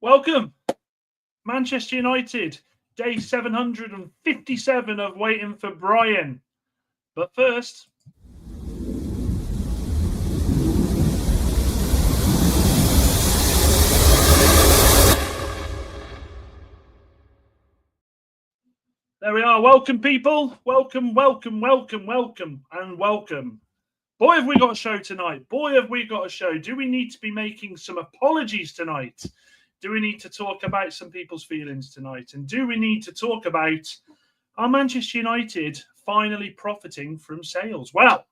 Welcome, Manchester United, day 757 of waiting for Brian. But first, there we are. Welcome, people. Welcome, welcome, welcome, welcome, and welcome. Boy, have we got a show tonight. Boy, have we got a show. Do we need to be making some apologies tonight? Do we need to talk about some people's feelings tonight? And do we need to talk about our Manchester United finally profiting from sales? Well,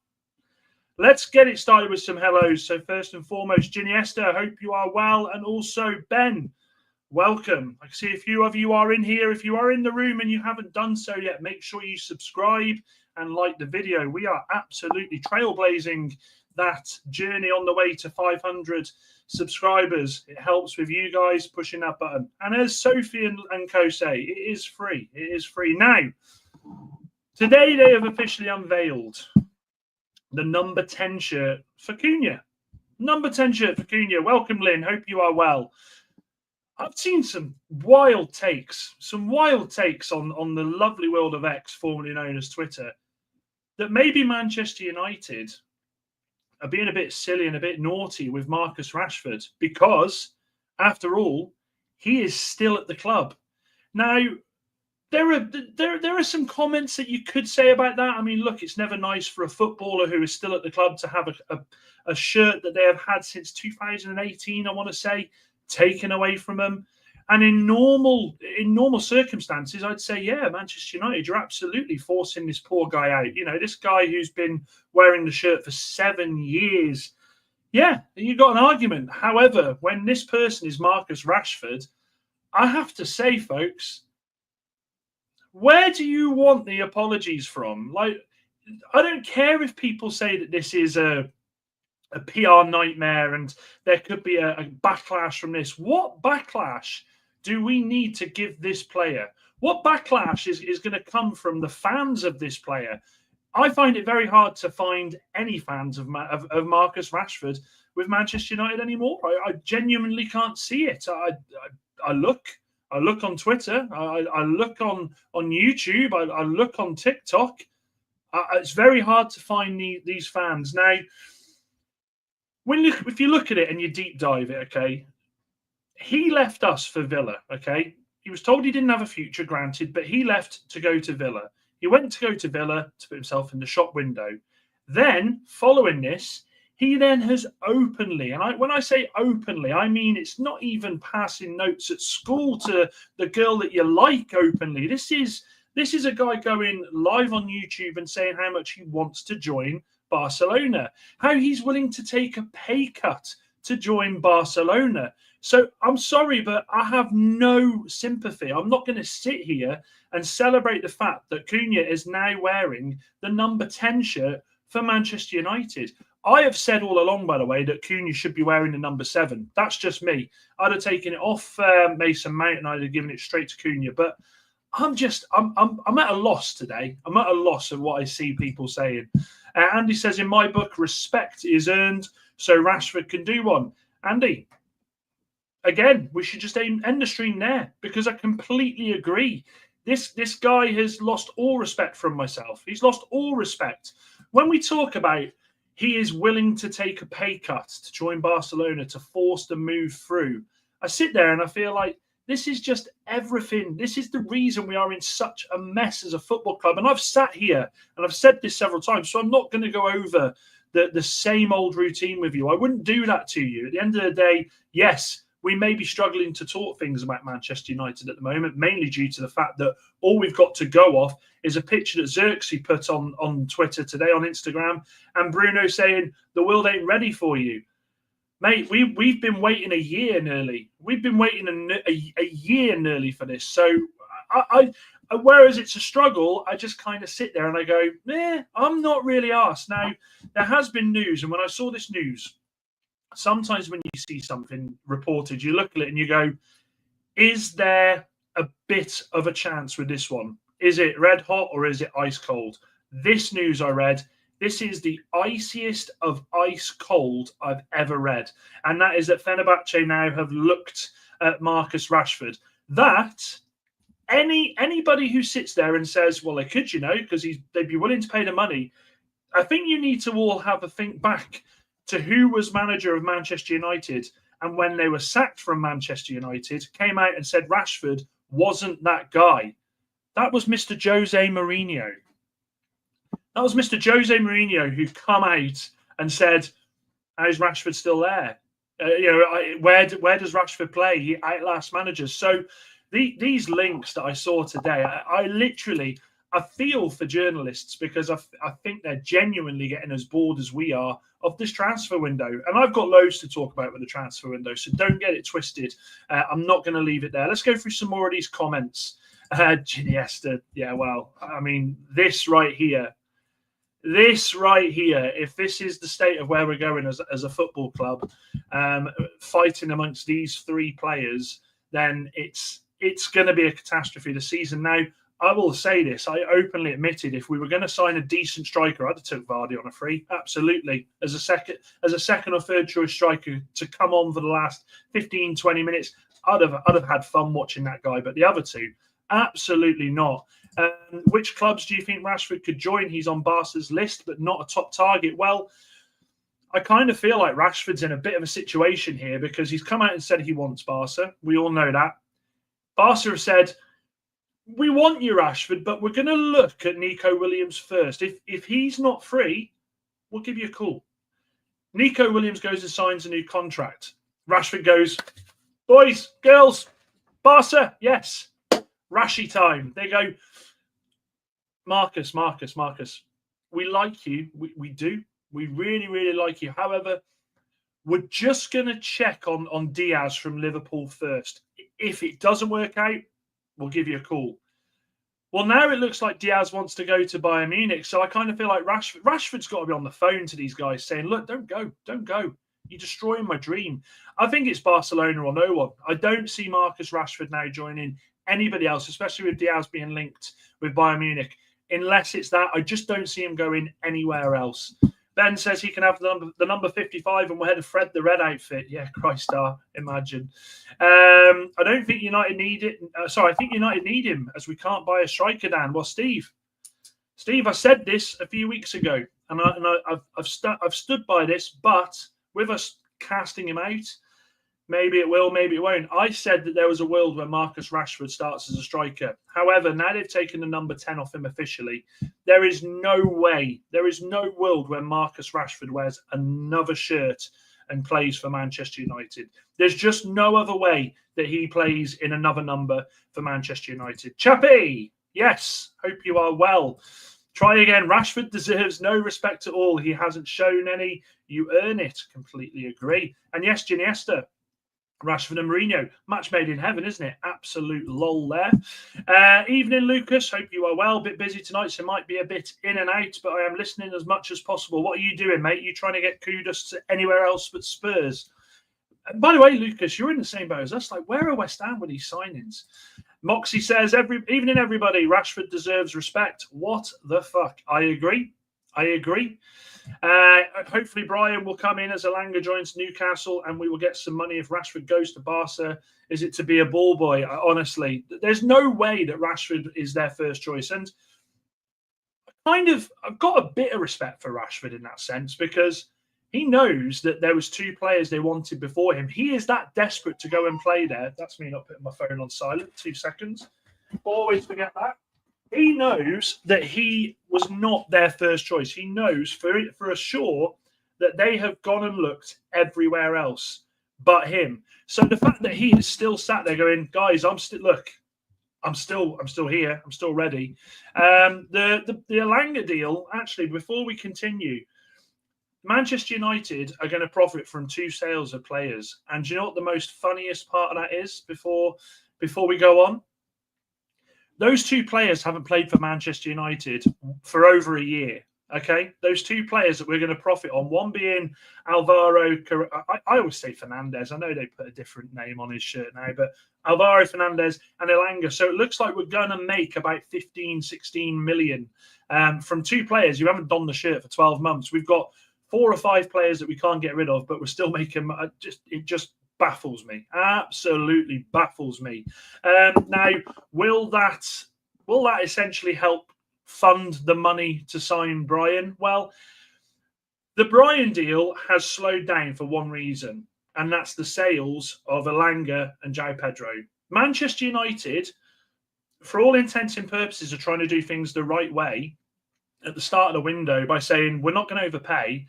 let's get it started with some hellos. So first and foremost, Ginny Esther, I hope you are well. And also Ben, welcome. I see a few of you are in here. If you are in the room and you haven't done so yet, make sure you subscribe and like the video. We are absolutely trailblazing that journey on the way to 500 subscribers. It helps with you guys pushing that button. And as Sophie and Co say, it is free. It is free. Now, today they have officially unveiled the number 10 shirt for Cunha. Number 10 shirt for Cunha. Welcome, Lynn. Hope you are well. I've seen some wild takes on the lovely world of X, formerly known as Twitter, that maybe Manchester United are being a bit silly and a bit naughty with Marcus Rashford because, after all, he is still at the club. Now, there are some comments that you could say about that. I mean, look, it's never nice for a footballer who is still at the club to have a shirt that they have had since 2018, I want to say, taken away from them. And in normal circumstances, I'd say, yeah, Manchester United, you're absolutely forcing this poor guy out. You know, this guy who's been wearing the shirt for 7 years. Yeah, you got an argument. However, when this person is Marcus Rashford, I have to say, folks, where do you want the apologies from? Like, I don't care if people say that this is a PR nightmare and there could be a backlash from this. What backlash do we need to give this player? What backlash is going to come from the fans of this player? I find it very hard to find any fans of Marcus Rashford with Manchester United anymore. I genuinely can't see it. I look on Twitter. I look on YouTube. I look on TikTok. It's very hard to find these fans. Now, if you look at it and you deep dive it, okay, he left us for Villa, okay? He was told he didn't have a future, granted, but he left to go to Villa. He went to go to Villa to put himself in the shop window. Then, following this, he then has openly, and when I say openly, I mean it's not even passing notes at school to the girl that you like openly. This is a guy going live on YouTube and saying how much he wants to join Barcelona, how he's willing to take a pay cut to join Barcelona. So I'm sorry, but I have no sympathy. I'm not going to sit here and celebrate the fact that Cunha is now wearing the number 10 shirt for Manchester United. I have said all along, by the way, that Cunha should be wearing the number 7. That's just me. I'd have taken it off Mason Mount and I'd have given it straight to Cunha. But I'm at a loss today. I'm at a loss of what I see people saying. Andy says, in my book, respect is earned, so Rashford can do one. Andy, again, we should just end the stream there because I completely agree. This guy has lost all respect from myself. He's lost all respect. When we talk about he is willing to take a pay cut to join Barcelona to force the move through, I sit there and I feel like this is just everything. This is the reason we are in such a mess as a football club. And I've sat here and I've said this several times, so I'm not going to go over the same old routine with you. I wouldn't do that to you. At the end of the day, yes, we may be struggling to talk things about Manchester United at the moment, mainly due to the fact that all we've got to go off is a picture that Xerxes put on Twitter today, on Instagram, and Bruno saying, the world ain't ready for you. Mate, we've been waiting a year nearly. We've been waiting a year nearly for this. So, whereas it's a struggle, I just kind of sit there and I go, I'm not really arsed. Now, there has been news, and when I saw this news, sometimes when you see something reported, you look at it and you go, is there a bit of a chance with this one? Is it red hot or is it ice cold? This news I read, this is the iciest of ice cold I've ever read. And that is that Fenerbahce now have looked at Marcus Rashford. That anybody who sits there and says, well, they could, because they'd be willing to pay the money. I think you need to all have a think back to who was manager of Manchester United, and when they were sacked from Manchester United, came out and said Rashford wasn't that guy. That was Mr. Jose Mourinho. That was Mr. Jose Mourinho who come out and said, "How's Rashford still there? Where does Rashford play? He outlasts managers." So these links that I saw today, I feel for journalists, because I think they're genuinely getting as bored as we are of this transfer window. And I've got loads to talk about with the transfer window, so don't get it twisted. I'm not going to leave it there. Let's go through some more of these comments. Iniesta, yeah, well, I mean, this right here, if this is the state of where we're going as a football club, fighting amongst these three players, then it's going to be a catastrophe this season. Now, I will say this, I openly admitted if we were going to sign a decent striker, I'd have took Vardy on a free, absolutely, as a second or third choice striker to come on for the last 15, 20 minutes. I'd have had fun watching that guy, but the other two, absolutely not. Which clubs do you think Rashford could join? He's on Barca's list, but not a top target. Well, I kind of feel like Rashford's in a bit of a situation here, because he's come out and said he wants Barca. We all know that. Barca have said, we want you, Rashford, but we're going to look at Nico Williams first. If he's not free, we'll give you a call. Nico Williams goes and signs a new contract. Rashford goes, boys, girls, Barca, yes. Rashy time. They go, Marcus, we like you. We do. We really, really like you. However, we're just going to check on Diaz from Liverpool first. If it doesn't work out, we'll give you a call. Well, now it looks like Diaz wants to go to Bayern Munich. So I kind of feel like Rashford's got to be on the phone to these guys saying, look, don't go. You're destroying my dream. I think it's Barcelona or no one. I don't see Marcus Rashford now joining anybody else, especially with Diaz being linked with Bayern Munich. Unless it's that, I just don't see him going anywhere else. Ben says he can have the number 55 and we'll head to Fred the Red outfit. Yeah, Christ, imagine. I don't think United need it. I think United need him, as we can't buy a striker, Dan. Well, Steve, I said this a few weeks ago, and I've stood by this. But with us casting him out, maybe it will, maybe it won't. I said that there was a world where Marcus Rashford starts as a striker. However, now they've taken the number 10 off him officially. There is no world where Marcus Rashford wears another shirt and plays for Manchester United. There's just no other way that he plays in another number for Manchester United. Chappie, yes, hope you are well. Try again. Rashford deserves no respect at all. He hasn't shown any. You earn it. Completely agree. And yes, Iniesta, Rashford and Mourinho, match made in heaven, isn't it? Absolute lol there. Evening, Lucas. Hope you are well. A bit busy tonight, so might be a bit in and out, but I am listening as much as possible. What are you doing, mate? You trying to get kudos to anywhere else but Spurs? And by the way, Lucas, you're in the same boat as us. Like, where are West Ham with these signings? Moxie says, evening, everybody. Rashford deserves respect. What the fuck? I agree. Hopefully Brian will come in as Elanga joins Newcastle and we will get some money if Rashford goes to Barca. Is it to be a ball boy? Honestly, there's no way that Rashford is their first choice. And I've got a bit of respect for Rashford in that sense, because he knows that there was two players they wanted before him. He is that desperate to go and play there. That's me not putting my phone on silent. 2 seconds. Always forget that. He knows that he was not their first choice. He knows for a sure that they have gone and looked everywhere else but him. So the fact that he is still sat there going, guys, I'm still here. I'm still ready. The Elanga deal, actually, before we continue, Manchester United are going to profit from 2 sales of players. And do you know what the most funniest part of that is before we go on? Those 2 players haven't played for Manchester United for over a year. Okay, those 2 players that we're going to profit on, one being Alvaro. I always say Fernandez. I know they put a different name on his shirt now, but Alvaro Fernandez and Elanga. So it looks like we're going to make about 15, 16 million from 2 players who haven't donned the shirt for 12 months. We've got 4 or 5 players that we can't get rid of, but we're still making it just baffles me. Absolutely baffles me. Now, will that essentially help fund the money to sign Brian? Well, the Brian deal has slowed down for one reason, and that's the sales of Elanga and João Pedro. Manchester United, for all intents and purposes, are trying to do things the right way at the start of the window by saying we're not going to overpay.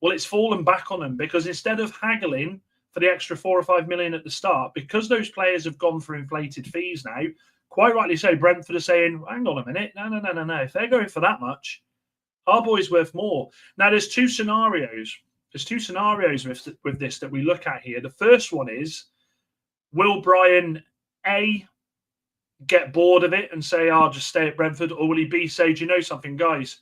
Well, it's fallen back on them because instead of haggling for the extra 4 or 5 million at the start, because those players have gone for inflated fees now, quite rightly so, Brentford are saying, hang on a minute, no. If they're going for that much, our boy's worth more. Now, there's two scenarios. There's two scenarios with this that we look at here. The first one is, will Brian, A, get bored of it and say, I'll just stay at Brentford? Or will he B, say, do you know something, guys?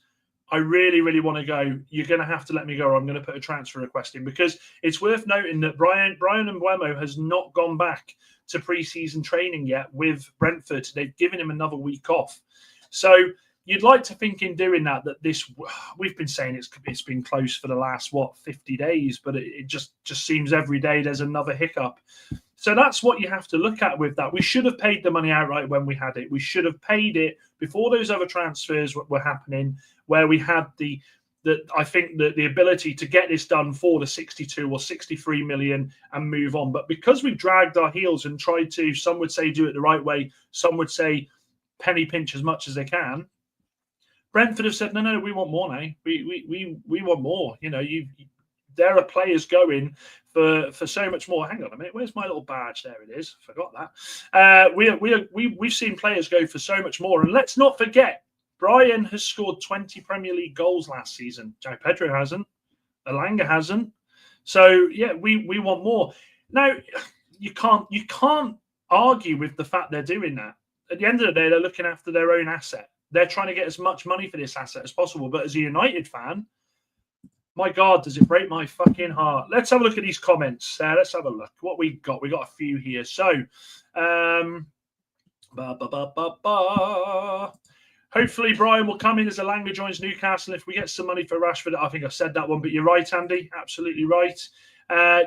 I really, really want to go. You're going to have to let me go, or I'm going to put a transfer request in. Because it's worth noting that Brian Mbeumo has not gone back to pre-season training yet with Brentford. They've given him another week off. So you'd like to think in doing that this, we've been saying it's been close for the last, 50 days, but it just seems every day there's another hiccup. So that's what you have to look at with that. We should have paid the money outright when we had it. We should have paid it before those other transfers were happening, where we had the ability to get this done for the 62 or 63 million and move on. But because we've dragged our heels and tried to, some would say do it the right way, some would say penny pinch as much as they can, Brentford have said, no, we want more now. We want more. You know, there are players going for so much more. Hang on a minute, where's my little badge? There it is. Forgot that. We've seen players go for so much more, and let's not forget, Brian has scored 20 Premier League goals last season. João Pedro hasn't. Elanga hasn't. So yeah, we want more. Now you can't argue with the fact they're doing that. At the end of the day, they're looking after their own asset. They're trying to get as much money for this asset as possible. But as a United fan, my God, does it break my fucking heart. Let's have a look at these comments. Let's have a look. What we got? We got a few here. So, hopefully Brian will come in as Elanga joins Newcastle. If we get some money for Rashford, I think I've said that one, but you're right, Andy. Absolutely right.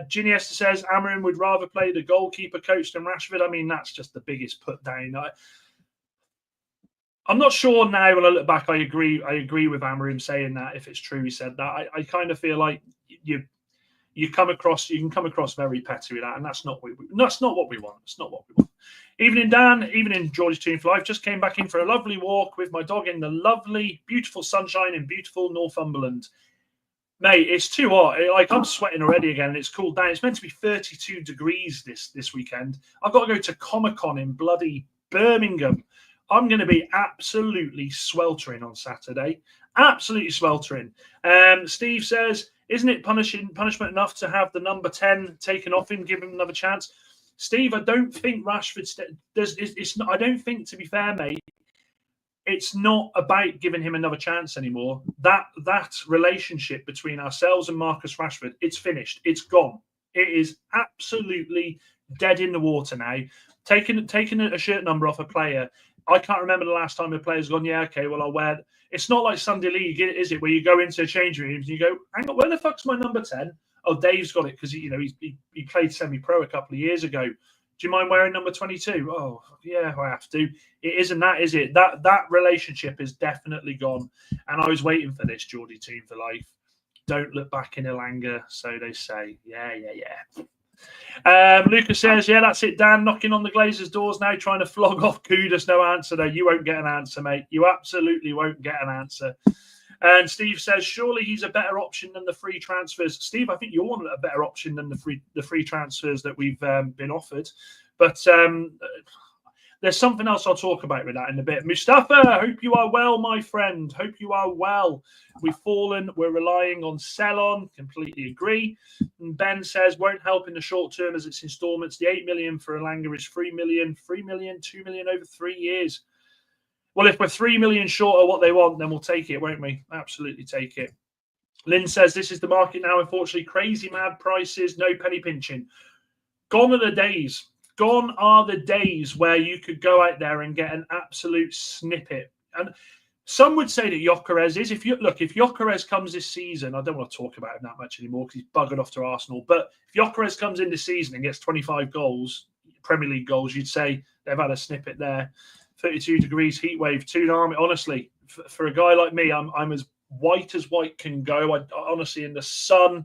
Ginny Esther says Amorim would rather play the goalkeeper coach than Rashford. I mean, that's just the biggest put down. I'm not sure now when I look back. I agree with Amorim saying that, if it's true he said that. I kind of feel like you can come across very petty with that, and that's not what we want. It's not what we want. Evening, Dan. Evening, George Toon for Life. Just came back in for a lovely walk with my dog in the lovely, beautiful sunshine in beautiful Northumberland. Mate, it's too hot. I'm sweating already again, and it's cooled down. It's meant to be 32 degrees this weekend. I've got to go to Comic-Con in bloody Birmingham. I'm going to be absolutely sweltering on Saturday. Absolutely sweltering. Steve says, isn't it punishment enough to have the number 10 taken off him, give him another chance? Steve, I don't think Rashford it's not. I don't think, to be fair, mate, it's not about giving him another chance anymore. That relationship between ourselves and Marcus Rashford, it's finished. It's gone. It is absolutely dead in the water now. Taking a shirt number off a player. I can't remember the last time a player's gone, yeah, okay, well, I'll wear it. It's not like Sunday League, is it, where you go into a change room and you go, hang on, where the fuck's my number 10? Oh, Dave's got it because he played semi-pro a couple of years ago. Do you mind wearing number 22? Oh, yeah, I have to. It isn't that, is it? That relationship is definitely gone. And I was waiting for this, Geordie Team for Life. Don't look back in Elanga, so they say. Yeah. Lucas says, yeah, that's it, Dan. Knocking on the Glazers' doors now, trying to flog off Kudus. No answer there. You won't get an answer, mate. You absolutely won't get an answer. And Steve says, surely he's a better option than the free transfers. Steve, I think you're a better option than the free transfers that we've been offered. But there's something else I'll talk about with that in a bit. Mustafa, hope you are well, my friend. Hope you are well. We've fallen. We're relying on sell-on. Completely agree. And Ben says, won't help in the short term as it's installments. The 8 million for Elanga is 3 million. 3 million, 2 million over 3 years. Well, if we're 3 million short of what they want, then we'll take it, won't we? Absolutely take it. Lynn says, this is the market now, unfortunately. Crazy mad prices, no penny pinching. Gone are the days. Gone are the days where you could go out there and get an absolute snippet. And Some would say that Gyökeres is. If Gyökeres comes this season, I don't want to talk about him that much anymore because he's buggered off to Arsenal. But if Gyökeres comes in this season and gets 25 goals, Premier League goals, you'd say they've had a snippet there. 32 degrees heat wave, tsunami. Honestly, for a guy like me, I'm as white can go. I honestly, in the sun,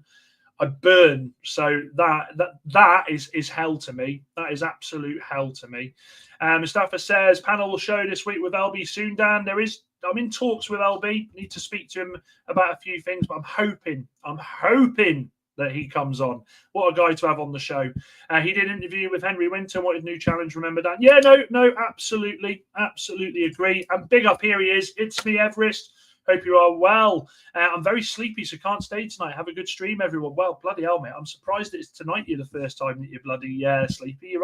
I burn. So that is hell to me. That is absolute hell to me. Mustafa says panel will show this week with LB soon. Dan, I'm in talks with LB. Need to speak to him about a few things, but I'm hoping that he comes on. What a guy to have on the show. He did an interview with Henry Winter. Wanted new challenge. Remember that? Yeah, no, absolutely agree. And big up, here he is. It's me, Everest. Hope you are well. I'm very sleepy, so can't stay tonight. Have a good stream, everyone. Well, bloody hell, mate. I'm surprised that it's tonight you're the first time that you're bloody sleepy.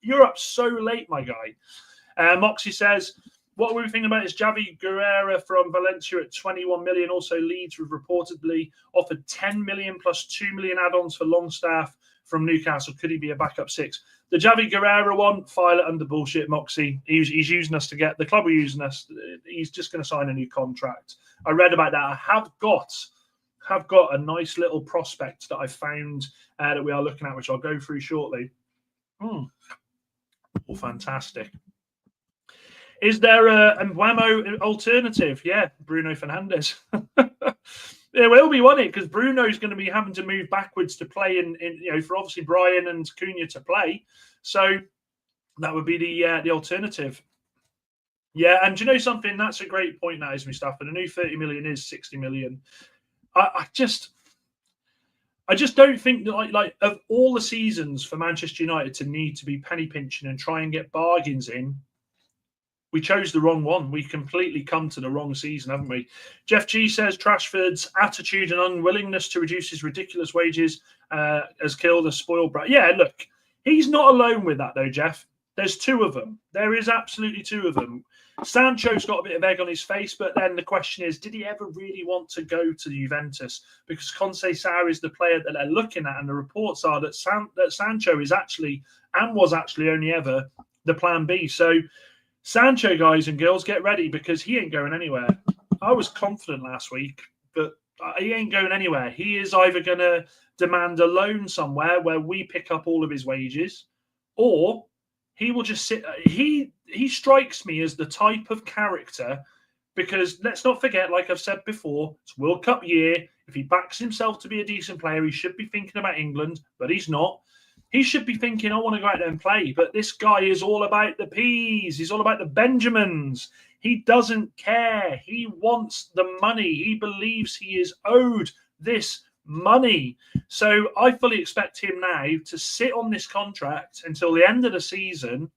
You're up so late, my guy. Moxie says, what we were thinking about is Javi Guerrera from Valencia at 21 million. Also, Leeds have reportedly offered 10 million plus 2 million add-ons for Longstaff from Newcastle. Could he be a backup six? The Javi Guerrera one, file it under bullshit, Moxie. He's using us to get the club. Are using us. He's just going to sign a new contract. I read about that. I have got a nice little prospect that I found that we are looking at, which I'll go through shortly. Oh, fantastic. Is there a Mbeumo alternative? Yeah, Bruno Fernandes. There will be, won't it? Because Bruno's going to be having to move backwards to play in for obviously Brian and Cunha to play. So that would be the alternative. Yeah, and do you know something? That's a great point, that is, Mustafa. The new 30 million is 60 million. I just don't think that like of all the seasons for Manchester United to need to be penny pinching and try and get bargains in, we chose the wrong one. We completely come to the wrong season, haven't we? Jeff G says Trashford's attitude and unwillingness to reduce his ridiculous wages has killed a spoiled brat. Yeah, look, he's not alone with that though, Jeff. There's two of them. There is absolutely two of them. Sancho's got a bit of egg on his face, but then the question is, did he ever really want to go to Juventus? Because Conceição is the player that they're looking at, and the reports are that Sancho is actually and was actually only ever the plan B. So Sancho, guys and girls, get ready because he ain't going anywhere. I was confident last week, but he ain't going anywhere. He is either going to demand a loan somewhere where we pick up all of his wages, or he will just sit. He strikes me as the type of character, because let's not forget, like I've said before, it's World Cup year. If he backs himself to be a decent player, he should be thinking about England, but he's not. He should be thinking, I want to go out there and play. But this guy is all about the peas. He's all about the Benjamins. He doesn't care. He wants the money. He believes he is owed this money. So I fully expect him now to sit on this contract until the end of the season,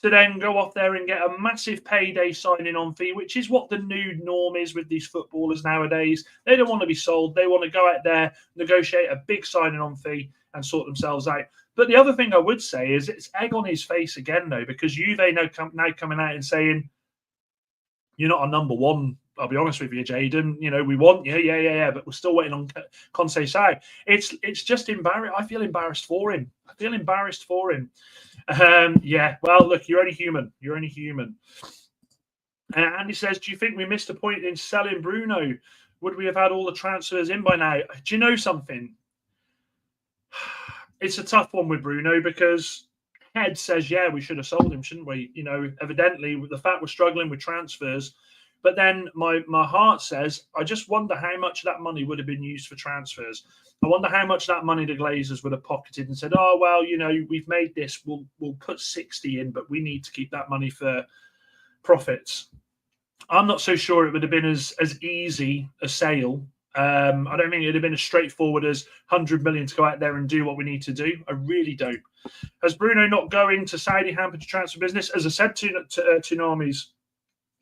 to then go off there and get a massive payday signing on fee, which is what the new norm is with these footballers nowadays. They don't want to be sold. They want to go out there, negotiate a big signing on fee and sort themselves out. But the other thing I would say is it's egg on his face again, though, because Juve now coming out and saying, you're not a number one. I'll be honest with you, Jayden. We want you, yeah, but we're still waiting on Conceição. It's just embarrassing. I feel embarrassed for him. Yeah, well, look, you're only human. Andy says, do you think we missed a point in selling Bruno? Would we have had all the transfers in by now? Do you know something? It's a tough one with Bruno because head says, yeah, we should have sold him, shouldn't we? Evidently, with the fact we're struggling with transfers. But then my heart says, I just wonder how much of that money would have been used for transfers. I wonder how much that money the Glazers would have pocketed and said, oh, well, we've made this. We'll put 60 in, but we need to keep that money for profits. I'm not so sure it would have been as easy a sale. I don't think it would have been as straightforward as 100 million to go out there and do what we need to do. I really don't. Has Bruno not going to Saudi hampered to transfer business? As I said to Tsunamis,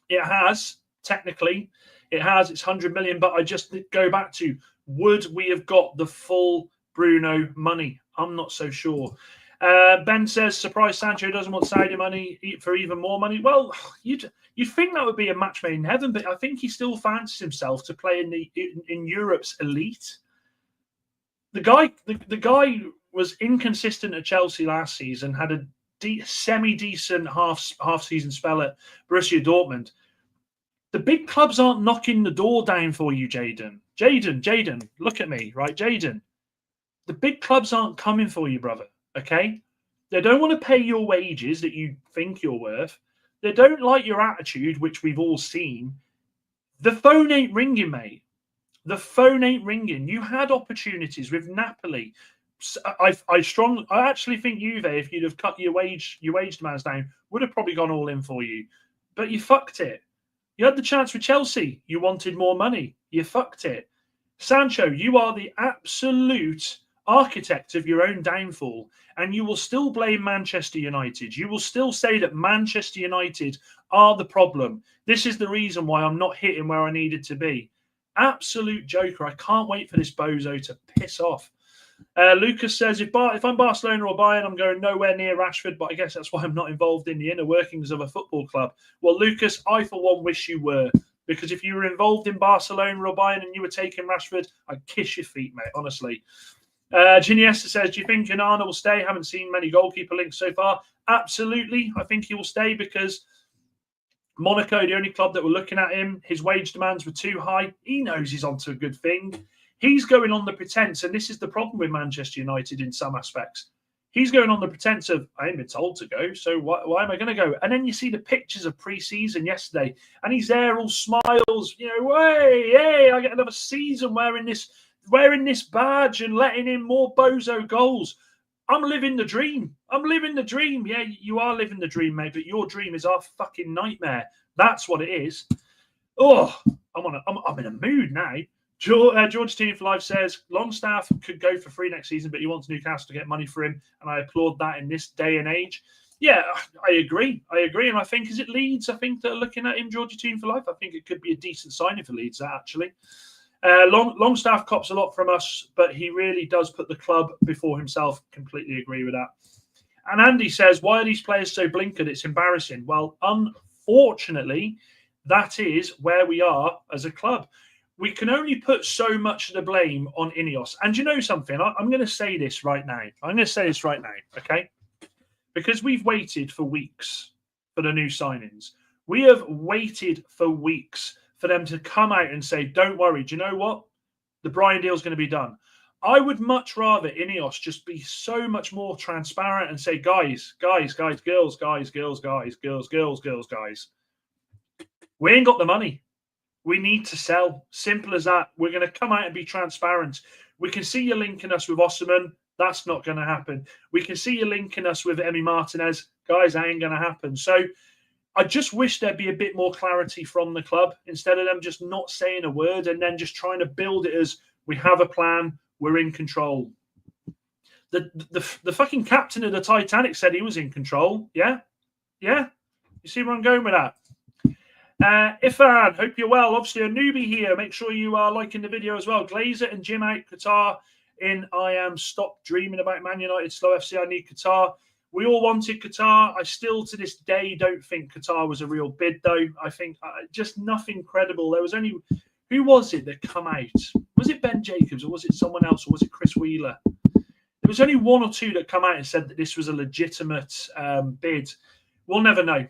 it has. Technically, it has. It's 100 million, but I just go back to, would we have got the full Bruno money? I'm not so sure. Ben says, surprise Sancho doesn't want Saudi money for even more money. Well, you'd think that would be a match made in heaven, but I think he still fancies himself to play in Europe's elite. The guy was inconsistent at Chelsea last season, had a semi-decent half-season spell at Borussia Dortmund. The big clubs aren't knocking the door down for you, Jaden. Jaden, look at me, right? Jaden, the big clubs aren't coming for you, brother, okay? They don't want to pay your wages that you think you're worth. They don't like your attitude, which we've all seen. The phone ain't ringing, mate. The phone ain't ringing. You had opportunities with Napoli. I actually think Juve, if you'd have cut your wage demands down, would have probably gone all in for you. But you fucked it. You had the chance with Chelsea. You wanted more money. You fucked it. Sancho, you are the absolute architect of your own downfall, and you will still blame Manchester United. You will still say that Manchester United are the problem. This is the reason why I'm not hitting where I needed to be. Absolute joker. I can't wait for this bozo to piss off. Lucas says, if I'm Barcelona or Bayern, I'm going nowhere near Rashford, but I guess that's why I'm not involved in the inner workings of a football club. Well, Lucas, I for one wish you were, because if you were involved in Barcelona or Bayern and you were taking Rashford, I'd kiss your feet, mate, honestly. Giniesta says, do you think Onana will stay? Haven't seen many goalkeeper links so far. Absolutely. I think he will stay because Monaco, the only club that were looking at him, his wage demands were too high. He knows he's onto a good thing. He's going on the pretense, and this is the problem with Manchester United in some aspects. He's going on the pretense of, I ain't been told to go, so why am I going to go? And then you see the pictures of pre-season yesterday, and he's there all smiles, hey, I get another season wearing this badge and letting in more bozo goals. I'm living the dream. Yeah, you are living the dream, mate, but your dream is our fucking nightmare. That's what it is. Oh, I'm in a mood now. George Team for Life says Longstaff could go for free next season, but he wants Newcastle to get money for him, and I applaud that in this day and age. Yeah, I agree, and I think as it Leeds, I think they're looking at him, Georgia Team for Life. I think it could be a decent signing for Leeds, actually. Longstaff cops a lot from us, but he really does put the club before himself. Completely agree with that. And Andy says, why are these players so blinkered? It's embarrassing. Well, unfortunately, that is where we are as a club. We can only put so much of the blame on Ineos. And you know something? I'm going to say this right now. Okay? Because we've waited for weeks for the new signings. We have waited for weeks for them to come out and say, don't worry, do you know what? The Brian deal is going to be done. I would much rather Ineos just be so much more transparent and say, guys, girls. We ain't got the money. We need to sell. Simple as that. We're going to come out and be transparent. We can see you linking us with Osimhen. That's not going to happen. We can see you linking us with Emi Martinez. Guys, that ain't going to happen. So I just wish there'd be a bit more clarity from the club instead of them just not saying a word and then just trying to build it as we have a plan, we're in control. The fucking captain of the Titanic said he was in control. Yeah? You see where I'm going with that? Ifan, hope you're well. Obviously, a newbie here. Make sure you are liking the video as well. Glazer and Jim out Qatar in I am stop dreaming about Man United, slow FC. I need Qatar. We all wanted Qatar. I still, to this day, don't think Qatar was a real bid, though. I think just nothing credible. There was only, who was it that come out? Was it Ben Jacobs or was it someone else or was it Chris Wheeler? There was only one or two that come out and said that this was a legitimate bid. We'll never know.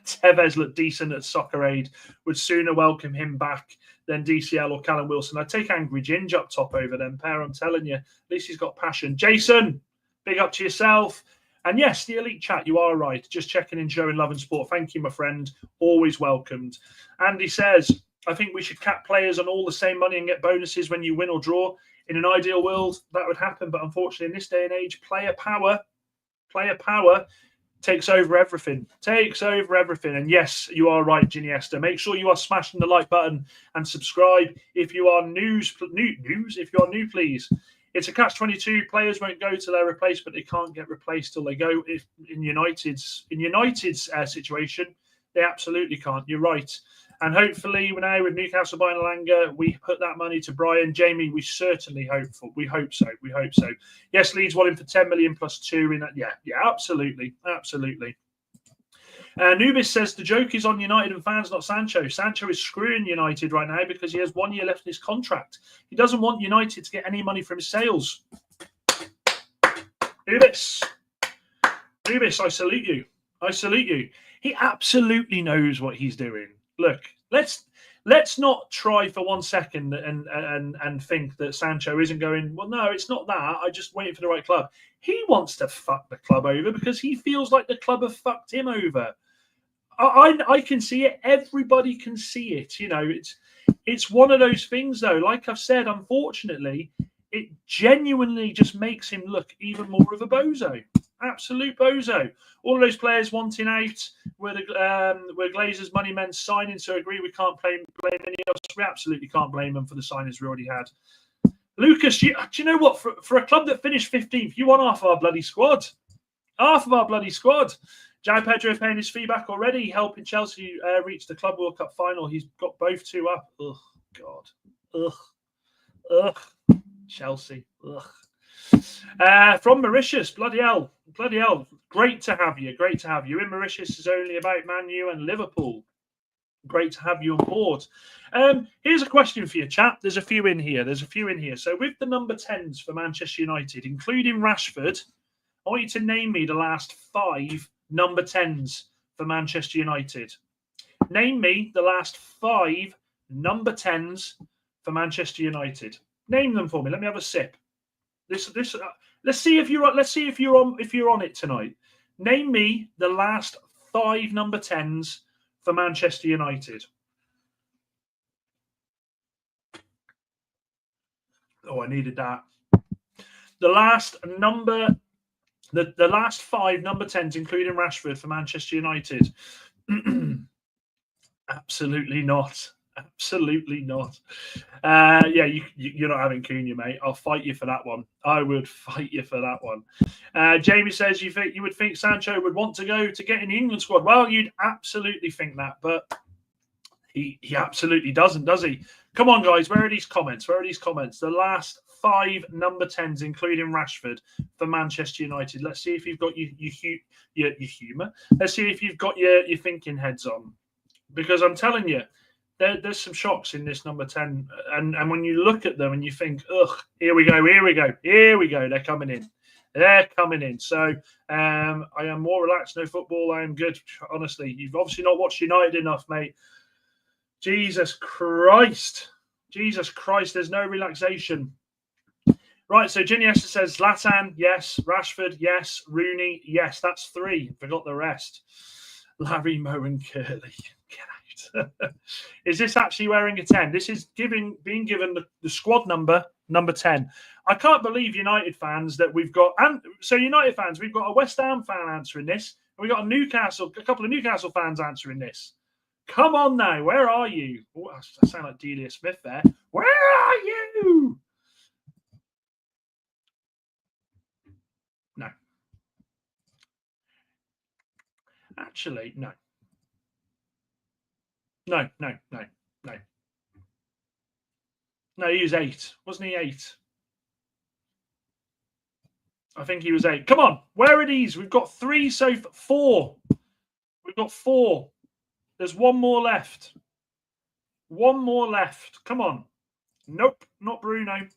Tevez looked decent at Soccer Aid. Would sooner welcome him back than DCL or Callum Wilson. I'd take Angry Ginge up top over them pair. I'm telling you. At least he's got passion. Jason, big up to yourself. And yes, the Elite Chat, you are right. Just checking in, showing love and support. Thank you, my friend. Always welcomed. Andy says, I think we should cap players on all the same money and get bonuses when you win or draw. In an ideal world, that would happen. But unfortunately, in this day and age, player power takes over everything. And yes, you are right, Giniesta. Make sure you are smashing the like button and subscribe if you are new, please. It's a catch-22. Players won't go to their replacement. They can't get replaced till they go. If in United's situation, they absolutely can't. You're right. And hopefully now with Newcastle buying Alanga, we put that money to Brian. Jamie, we certainly hope so. Yes, Leeds want him for 10 million plus 2 in that. Yeah, absolutely. Nubis says the joke is on United and fans, not Sancho. Sancho is screwing United right now because he has 1 year left in his contract. He doesn't want United to get any money from his sales. Nubis, I salute you. He absolutely knows what he's doing. Look, let's not try for 1 second and think that Sancho isn't going, well, no, it's not that. I just waiting for the right club. He wants to fuck the club over because he feels like the club have fucked him over. I can see it. Everybody can see it. You know, it's one of those things, though. Like I've said, unfortunately, it genuinely just makes him look even more of a bozo. Absolute bozo. All of those players wanting out, where Glazer's money men signing, so I agree we can't blame any of us. We absolutely can't blame them for the signings we already had. Lucas, do you know what? For a club that finished 15th, you want half of our bloody squad. Half of our bloody squad. Jai Pedro paying his fee back already, helping Chelsea reach the Club World Cup final. He's got both two up. Ugh, God. Ugh. Chelsea. Ugh. From Mauritius, bloody hell. Great to have you. In Mauritius is only about Man U and Liverpool. Great to have you on board. Here's a question for you, chap. There's a few in here. So with the number 10s for Manchester United, including Rashford, I want you to name me the last 5 number 10s for Manchester United. Name me the last 5 number 10s for Manchester United. Name them for me. Let me have a sip. Let's see if you're on it tonight. Name me the last 5 number 10s for Manchester United. Oh, I needed that. The last 5 number 10s, including Rashford, for Manchester United. Absolutely not. Yeah, you're not having Cunha, mate. I'll fight you for that one. I would fight you for that one. Jamie says you would think Sancho would want to go to get in the England squad. Well, you'd absolutely think that, but he absolutely doesn't, does he? Come on, guys. Where are these comments? The last 5 number 10s, including Rashford, for Manchester United. Let's see if you've got your humour. Let's see if you've got your thinking heads on. Because I'm telling you, there's some shocks in this number 10. And when you look at them and you think, ugh, here we go. They're coming in. So I am more relaxed. No football. I am good. Honestly, you've obviously not watched United enough, mate. Jesus Christ. There's no relaxation. Right, so Ginny Esther says Zlatan, yes. Rashford, yes. Rooney, yes. That's 3. Forgot the rest. Larry, Moe and Curly. Get out. Is this actually wearing a 10? This is being given the squad number 10. I can't believe United fans that we've got. And so United fans, we've got a West Ham fan answering this. And we've got a couple of Newcastle fans answering this. Come on now, where are you? Oh, I sound like Delia Smith there. Where are you? No. Actually, no. No. No, he was 8. Wasn't he 8? I think he was 8. Come on, where are these? We've got 3 so 4. We've got 4. There's 1 more left. Come on. Nope, not Bruno.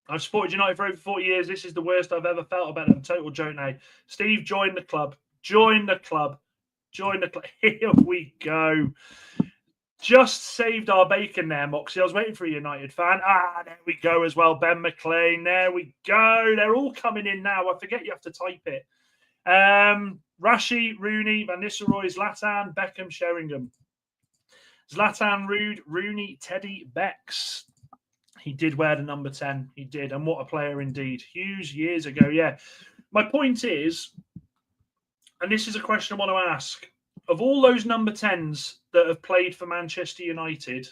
I've supported United for over 40 years. This is the worst I've ever felt about them. Total joke now. Steve, join the club. Here we go. Just saved our bacon there, Moxie. I was waiting for a United fan. There we go as well. Ben McLean. There we go. They're all coming in now. I forget you have to type it. Rashi, Rooney, Van Nistelrooy, Zlatan, Beckham, Sheringham. Zlatan, Rude, Rooney, Teddy, Becks. He did wear the number 10. He did. And what a player indeed. Hughes years ago. Yeah. My point is, and this is a question I want to ask, of all those number 10s that have played for Manchester United,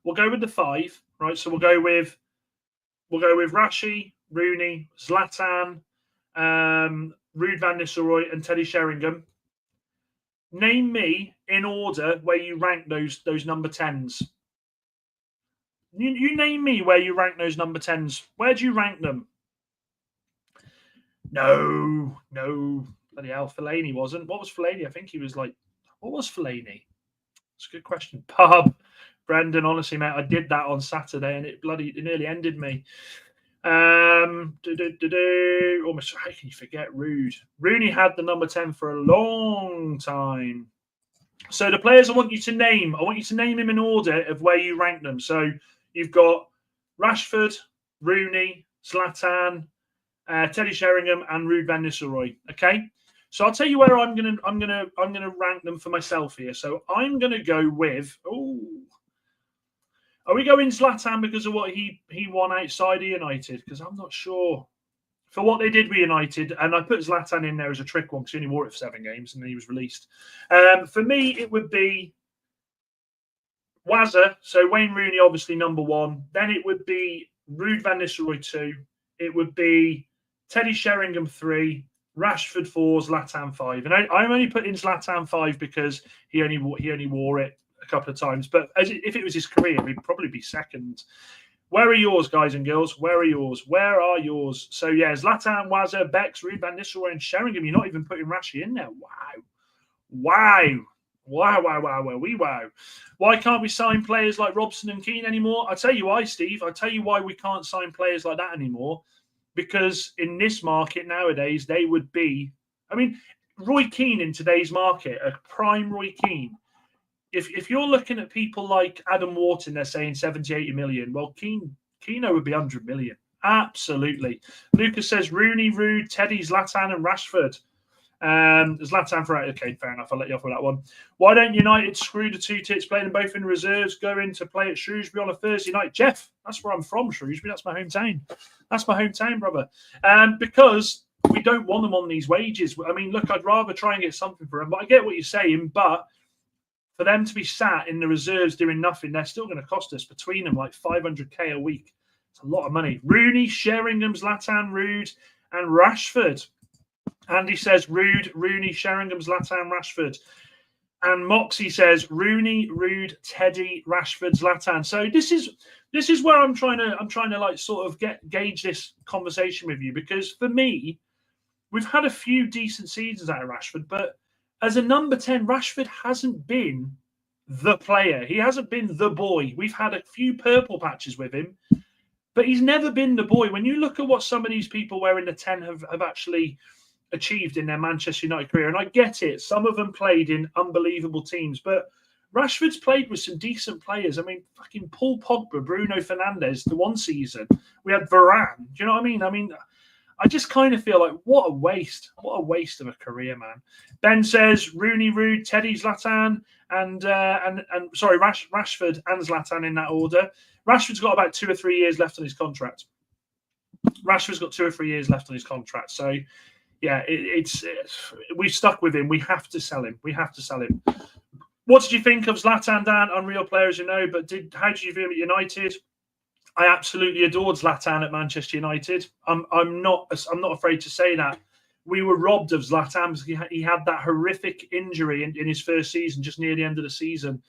we'll go with the 5, right? So we'll go with Rashi, Rooney, Zlatan, Ruud van Nistelrooy, and Teddy Sheringham. Name me in order where you rank those number 10s. You name me where you rank those number 10s. Where do you rank them? No. Bloody hell, Fellaini wasn't. What was Fellaini? I think he was like, what was Fellaini? It's a good question. Brendan, honestly, mate, I did that on Saturday and it nearly ended me. Almost, how can you forget Rude? Rooney had the number 10 for a long time. So the players I want you to name him in order of where you rank them. So you've got Rashford, Rooney, Zlatan, Teddy Sheringham, and Ruud van Nistelrooy. Okay, so I'll tell you where I'm gonna rank them for myself here. So I'm gonna go with. Are we going Zlatan because of what he won outside of United? Because I'm not sure. For what they did with United, and I put Zlatan in there as a trick one because he only wore it for 7 games and then he was released. For me, it would be Wazza, so Wayne Rooney, obviously number 1. Then it would be Ruud van Nistelrooy 2. It would be Teddy Sheringham 3, Rashford 4, Zlatan 5. And I'm only putting Zlatan 5 because he only wore it a couple of times. But if it was his career, he'd probably be second. Where are yours, guys and girls? Where are yours? Where are yours? So, yeah, Zlatan, Wazza, Bex, Ruud van Nistelrooy, and Sheringham. You're not even putting Rashi in there. Wow. Why can't we sign players like Robson and Keane anymore? I'll tell you why, Steve. I'll tell you why we can't sign players like that anymore. Because in this market nowadays, they would be... I mean, Roy Keane in today's market, a prime Roy Keane, if you're looking at people like Adam Wharton, they're saying 70, 80 million. Well, Keano would be 100 million. Absolutely. Lucas says Rooney, Ruud, Teddy, Zlatan, and Rashford. Zlatan for okay, fair enough. I'll let you off with that one. Why don't United screw the 2 tits, playing them both in reserves, go in to play at Shrewsbury on a Thursday night? Jeff, that's where I'm from, Shrewsbury. That's my hometown. That's my hometown, brother. Because we don't want them on these wages. I mean, look, I'd rather try and get something for them. But I get what you're saying. But for them to be sat in the reserves doing nothing, they're still going to cost us between them like 500k a week. It's a lot of money. Rooney, Sheringham, Zlatan, Ruud, and Rashford. Andy says Ruud, Rooney, Sheringham, Zlatan, Rashford. And Moxie says Rooney, Ruud, Teddy, Rashford, Zlatan. So this is where I'm trying to like sort of gauge this conversation with you, because for me, we've had a few decent seasons out of Rashford, but as a number 10, Rashford hasn't been the player. He hasn't been the boy. We've had a few purple patches with him, but he's never been the boy. When you look at what some of these people wearing the 10 have actually achieved in their Manchester United career, and I get it, some of them played in unbelievable teams, but Rashford's played with some decent players. I mean, fucking Paul Pogba, Bruno Fernandes, the one season. We had Varane. Do you know what I mean? I just kind of feel like what a waste of a career, man. Ben says Rooney, Ruud, Teddy, Zlatan, and Rashford and Zlatan in that order. Rashford's got about 2 or 3 years left on his contract. So, yeah, we've stuck with him. We have to sell him. What did you think of Zlatan, Dan? Unreal player, as you know, but how did you view him at United? I absolutely adored Zlatan at Manchester United. I'm not afraid to say that. We were robbed of Zlatan because he had that horrific injury in his first season, just near the end of the season.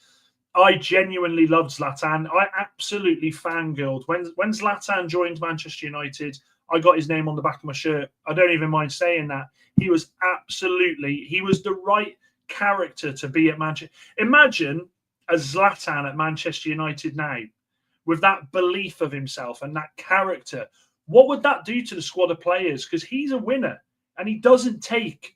I genuinely loved Zlatan. I absolutely fangirled. When Zlatan joined Manchester United, I got his name on the back of my shirt. I don't even mind saying that. He was the right character to be at Manchester. Imagine a Zlatan at Manchester United now, with that belief of himself and that character. What would that do to the squad of players? Because he's a winner and he doesn't take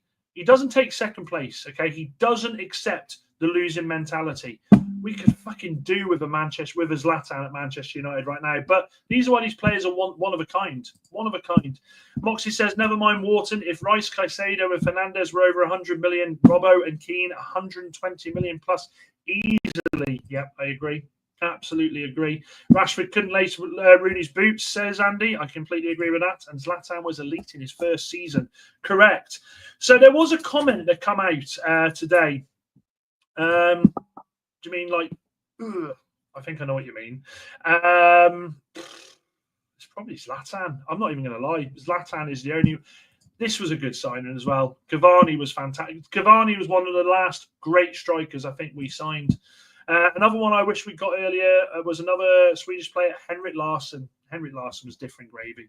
second place. Okay, he doesn't accept the losing mentality. We could fucking do with a Zlatan at Manchester United right now. But these are why these players are one of a kind. One of a kind. Moxie says, never mind Wharton. If Rice, Caicedo, and Fernandes were over 100 million, Robbo and Keane 120 million plus easily. Yep, I agree. Absolutely agree. Rashford couldn't lace Rooney's boots, says Andy. I completely agree with that. And Zlatan was elite in his first season. Correct. So there was a comment that come out today. Do you mean like, ugh, I think I know what you mean. It's probably Zlatan. I'm not even going to lie. Zlatan is the only... This was a good signing as well. Cavani was fantastic. Cavani was one of the last great strikers I think we signed. Another one I wish we got earlier was another Swedish player, Henrik Larsson. Henrik Larsson was different gravy.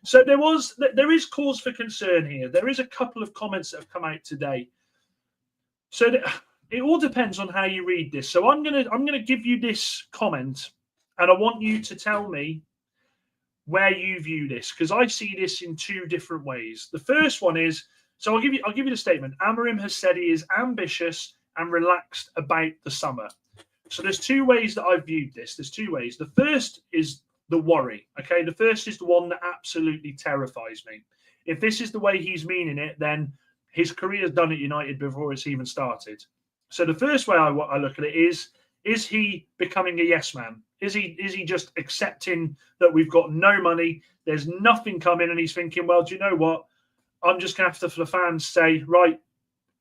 So there is cause for concern here. There is a couple of comments that have come out today. So it all depends on how you read this. So I'm gonna give you this comment, and I want you to tell me where you view this, because I see this in two different ways. The first one is, so I'll give you the statement. Amorim has said he is ambitious and relaxed about the summer. So there's two ways that I've viewed this. There's two ways. The first is the worry. Okay, the first is the one that absolutely terrifies me. If this is the way he's meaning it, then his career's done at United before it's even started. So the first way I look at it is he becoming a yes man? Is he just accepting that we've got no money, there's nothing coming, and he's thinking, well, do you know what? I'm just going to have to, for the fans, say, right,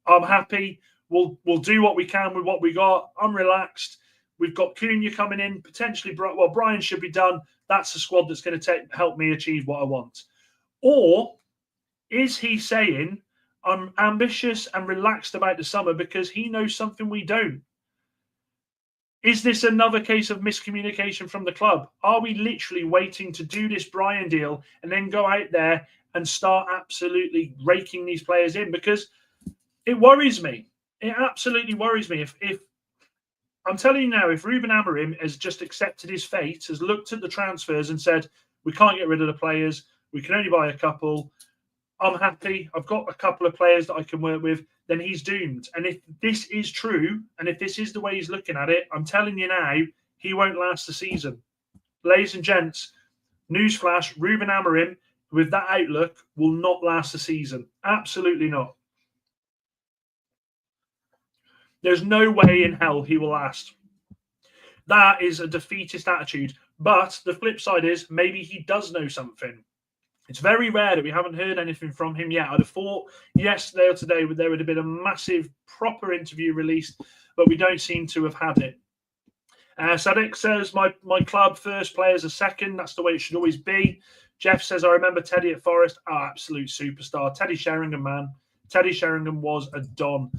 I'm happy. We'll do what we can with what we got. I'm relaxed. We've got Cunha coming in, potentially. Well, Brian should be done. That's the squad that's going to help me achieve what I want. Or is he saying, I'm ambitious and relaxed about the summer because he knows something we don't? Is this another case of miscommunication from the club? Are we literally waiting to do this Brian deal and then go out there and start absolutely raking these players in? Because it worries me. It absolutely worries me. If I'm telling you now, if Ruben Amorim has just accepted his fate, has looked at the transfers and said, we can't get rid of the players, we can only buy a couple, I'm happy, I've got a couple of players that I can work with, then he's doomed. And if this is true, and if this is the way he's looking at it, I'm telling you now, he won't last the season. Ladies and gents, newsflash, Ruben Amorim, with that outlook, will not last the season. Absolutely not. There's no way in hell he will last. That is a defeatist attitude. But the flip side is maybe he does know something. It's very rare that we haven't heard anything from him yet. I'd have thought yesterday or today there would have been a massive, proper interview released, but we don't seem to have had it. Sadiq says, my club first, players are second. That's the way it should always be. Jeff says, I remember Teddy at Forest. Oh, absolute superstar. Teddy Sheringham, man. Teddy Sheringham was a don.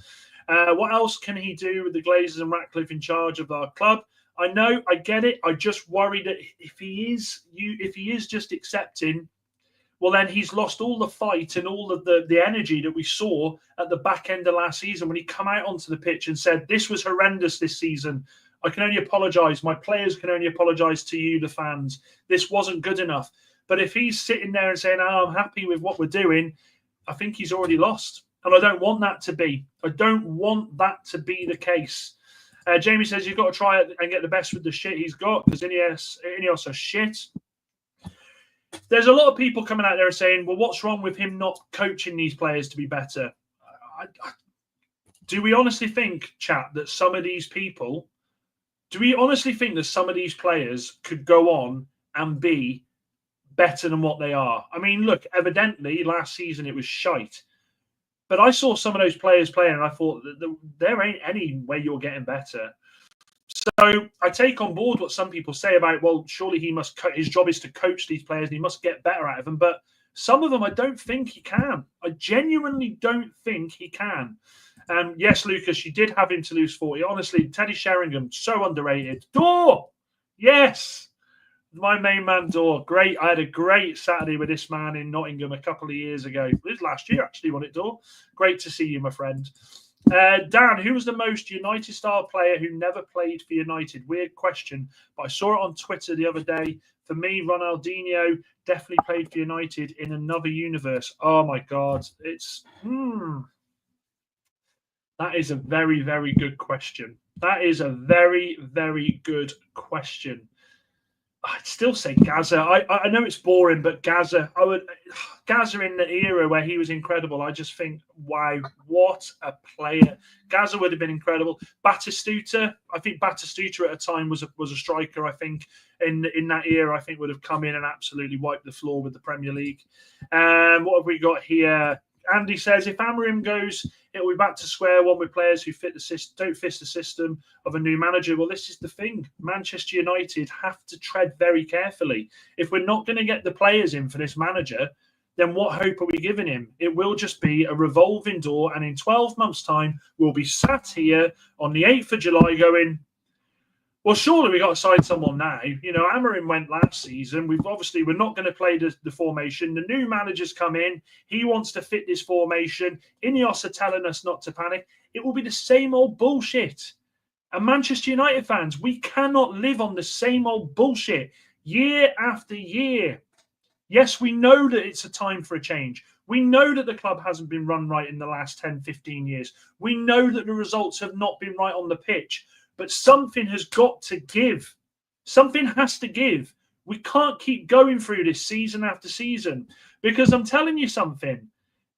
What else can he do with the Glazers and Ratcliffe in charge of our club? I know, I get it. I just worry that if he is just accepting, well, then he's lost all the fight and all of the energy that we saw at the back end of last season when he come out onto the pitch and said, this was horrendous this season. I can only apologise. My players can only apologise to you, the fans. This wasn't good enough. But if he's sitting there and saying, oh, I'm happy with what we're doing, I think he's already lost. And I don't want that to be. I don't want that to be the case. Jamie says you've got to try it and get the best with the shit he's got because Ineos are shit. There's a lot of people coming out there saying, well, what's wrong with him not coaching these players to be better? Do we honestly think, chat, that some of these people, do we honestly think that some of these players could go on and be better than what they are? I mean, look, evidently last season it was shite. But I saw some of those players playing and I thought that there ain't any way you're getting better. So I take on board what some people say about, well, surely his job is to coach these players and he must get better out of them. But some of them, I don't think he can. I genuinely don't think he can. Yes, Lucas, you did have him to lose 40. Honestly, Teddy Sheringham, so underrated. Door! Yes! My main man, Door. Great. I had a great Saturday with this man in Nottingham a couple of years ago. It was last year, actually, wasn't it, Door? Great to see you, my friend. Dan, who was the most United-style player who never played for United? Weird question, but I saw it on Twitter the other day. For me, Ronaldinho definitely played for United in another universe. Oh, my God. That is a very, very good question. That is a very, very good question. I'd still say Gaza. I know it's boring, but Gaza. Gaza in the era where he was incredible. I just think, wow, what a player! Gaza would have been incredible. Batistuta. I think Batistuta at a time was a striker. I think in that era, I think would have come in and absolutely wiped the floor with the Premier League. What have we got here? Andy says, if Amorim goes, it'll be back to square one with players who don't fit the system of a new manager. Well, this is the thing. Manchester United have to tread very carefully. If we're not going to get the players in for this manager, then what hope are we giving him? It will just be a revolving door. And in 12 months' time, we'll be sat here on the 8th of July going, well, surely we got to sign someone now. You know, Amorim went last season. We're not going to play the formation. The new manager's come in. He wants to fit this formation. Ineos are telling us not to panic. It will be the same old bullshit. And Manchester United fans, we cannot live on the same old bullshit year after year. Yes, we know that it's a time for a change. We know that the club hasn't been run right in the last 10, 15 years. We know that the results have not been right on the pitch, but something has got to give. Something has to give. We can't keep going through this season after season, because I'm telling you something.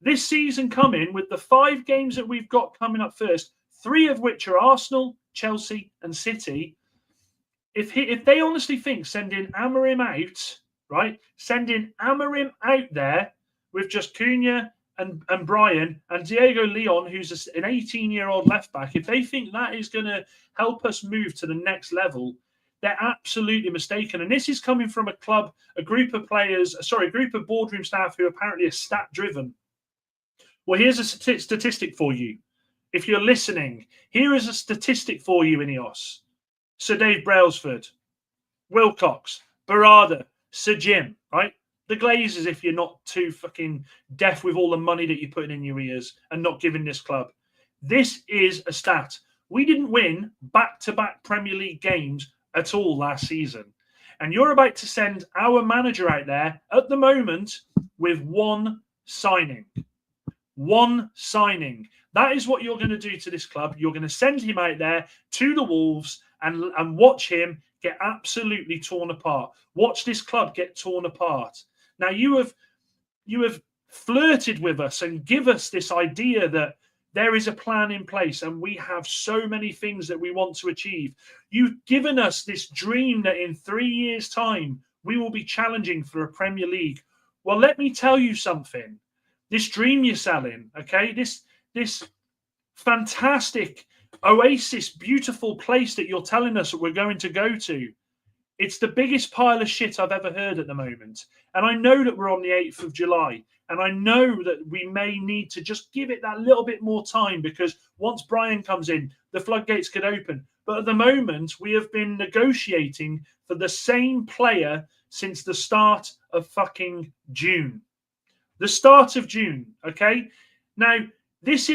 This season coming, with the 5 games that we've got coming up first, 3 of which are Arsenal, Chelsea, and City. If they honestly think sending Amorim out, right, sending Amorim out there with just Cunha and Brian and Diego Leon, who's an 18-year-old left back, if they think that is going to help us move to the next level, they're absolutely mistaken. And this is coming from a group of boardroom staff who apparently are stat driven. Well, here's a statistic for you. If you're listening, here is a statistic for you, Ineos. Sir Dave Brailsford, Wilcox, Barada, Sir Jim, right? The Glazers, if you're not too fucking deaf with all the money that you're putting in your ears and not giving this club. This is a stat. We didn't win back-to-back Premier League games at all last season. And you're about to send our manager out there at the moment with 1 signing. 1 signing. That is what you're going to do to this club. You're going to send him out there to the Wolves and watch him get absolutely torn apart. Watch this club get torn apart. Now, you have flirted with us and give us this idea that there is a plan in place and we have so many things that we want to achieve. You've given us this dream that in 3 years' time, we will be challenging for a Premier League. Well, let me tell you something. This dream you're selling, okay, this fantastic oasis, beautiful place that you're telling us that we're going to go to, it's the biggest pile of shit I've ever heard at the moment. And I know that we're on the 8th of July. And I know that we may need to just give it that little bit more time, because once Brian comes in, the floodgates could open. But at the moment, we have been negotiating for the same player since the start of fucking June. The start of June, okay? Now, this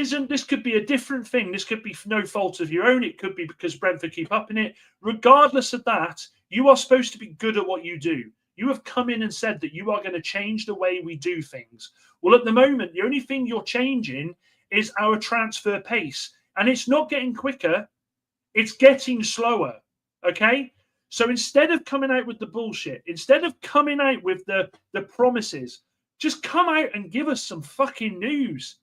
could be a different thing. This could be no fault of your own. It could be because Brentford keep upping it. Regardless of that, you are supposed to be good at what you do. You have come in and said that you are going to change the way we do things. Well, at the moment, the only thing you're changing is our transfer pace. And it's not getting quicker. It's getting slower, okay? So instead of coming out with the bullshit, instead of coming out with the promises, just come out and give us some fucking news.